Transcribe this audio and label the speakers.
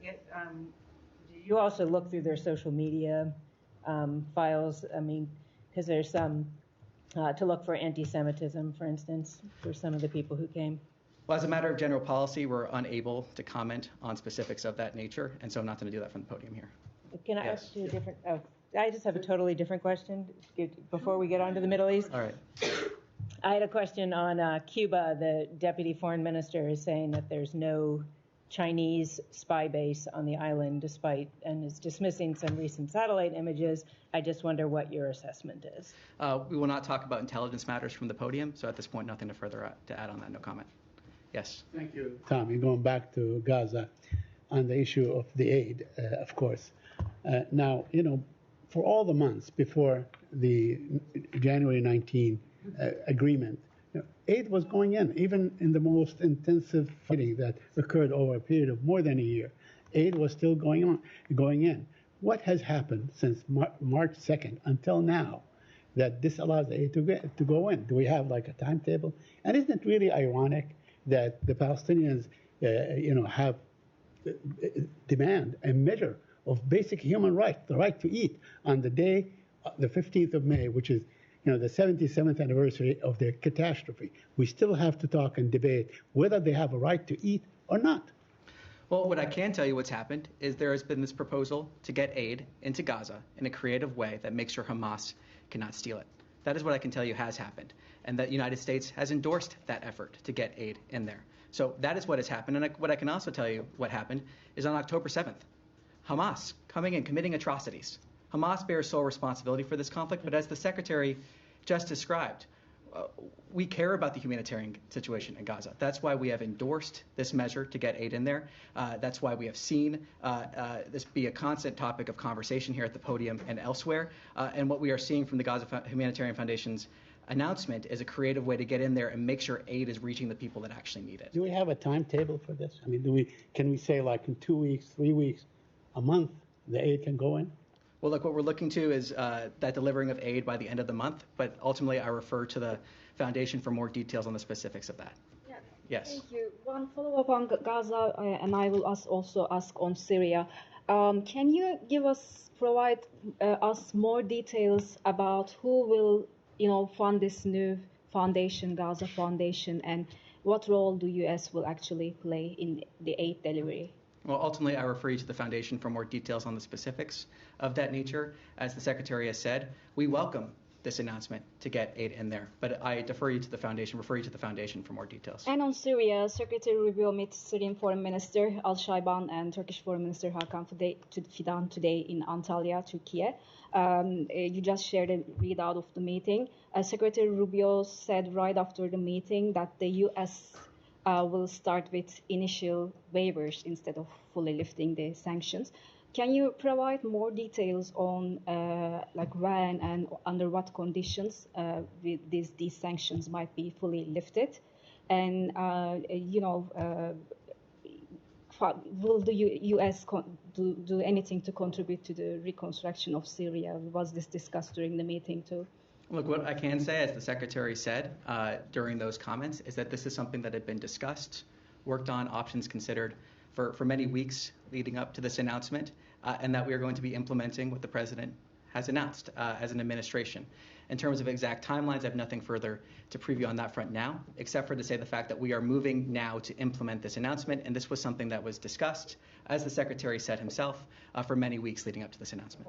Speaker 1: do you also look through their social media files? I mean, because there's some to look for anti-Semitism, for instance, for some of the people who came.
Speaker 2: Well, as a matter of general policy, we're unable to comment on specifics of that nature, and so I'm not going to do that from the podium here.
Speaker 1: Can I ask you a different? Oh, I just have a totally different question before we get on to the Middle East.
Speaker 2: All right.
Speaker 1: I had a question on Cuba. The deputy foreign minister is saying that there's no Chinese spy base on the island, and is dismissing some recent satellite images. I just wonder what your assessment is.
Speaker 2: We will not talk about intelligence matters from the podium, so at this point, nothing to add on that. No comment. Yes.
Speaker 3: Thank you, Tommy. Going back to Gaza on the issue of the aid, of course. Now, for all the months before the January 19 agreement, aid was going in, even in the most intensive fighting that occurred over a period of more than a year. Aid was still going in. What has happened since March 2nd until now that disallows aid to go in? Do we have like a timetable? And isn't it really ironic that the Palestinians, have demand a measure of basic human rights, the right to eat, on the day, the 15th of May, which is the 77th anniversary of the catastrophe? We still have to talk and debate whether they have a right to eat or not.
Speaker 2: Well, what I can tell you what's happened is there has been this proposal to get aid into Gaza in a creative way that makes sure Hamas cannot steal it. That is what I can tell you has happened, and that the United States has endorsed that effort to get aid in there. So that is what has happened, and what I can also tell you what happened is on October 7th, Hamas coming in, committing atrocities. Hamas bears sole responsibility for this conflict, but as the Secretary just described, we care about the humanitarian situation in Gaza. That's why we have endorsed this measure to get aid in there. That's why we have seen this be a constant topic of conversation here at the podium and elsewhere. And what we are seeing from the Gaza Humanitarian Foundation's announcement is a creative way to get in there and make sure aid is reaching the people that actually need it.
Speaker 3: Do we have a timetable for this? I mean, can we say like in 2 weeks, 3 weeks, a month, the aid can go in?
Speaker 2: Well, look, what we're looking to is that delivering of aid by the end of the month, but ultimately I refer to the Foundation for more details on the specifics of that.
Speaker 4: Yeah.
Speaker 2: Yes.
Speaker 4: Thank you. One follow-up on Gaza, and I will also ask on Syria. Can you provide us more details about who will, fund this new foundation, Gaza Foundation, and what role the U.S. will actually play in the aid delivery?
Speaker 2: Well, ultimately, I refer you to the Foundation for more details on the specifics of that nature. As the Secretary has said, we welcome this announcement to get aid in there, but I refer you to the Foundation for more details.
Speaker 4: And on Syria, Secretary Rubio meets Syrian Foreign Minister Al-Shaiban and Turkish Foreign Minister Hakan Fidan today in Antalya, Turkey. You just shared a readout of the meeting. Secretary Rubio said right after the meeting that the U.S. Will start with initial waivers instead of fully lifting the sanctions. Can you provide more details on when and under what conditions these sanctions might be fully lifted? And, will the U.S. do anything to contribute to the reconstruction of Syria? Was this discussed during the meeting too?
Speaker 2: Look, what I can say, as the Secretary said during those comments, is that this is something that had been discussed, worked on, options considered for many weeks leading up to this announcement, and that we are going to be implementing what the President has announced as an administration. In terms of exact timelines, I have nothing further to preview on that front now, except for to say the fact that we are moving now to implement this announcement, and this was something that was discussed, as the Secretary said himself, for many weeks leading up to this announcement.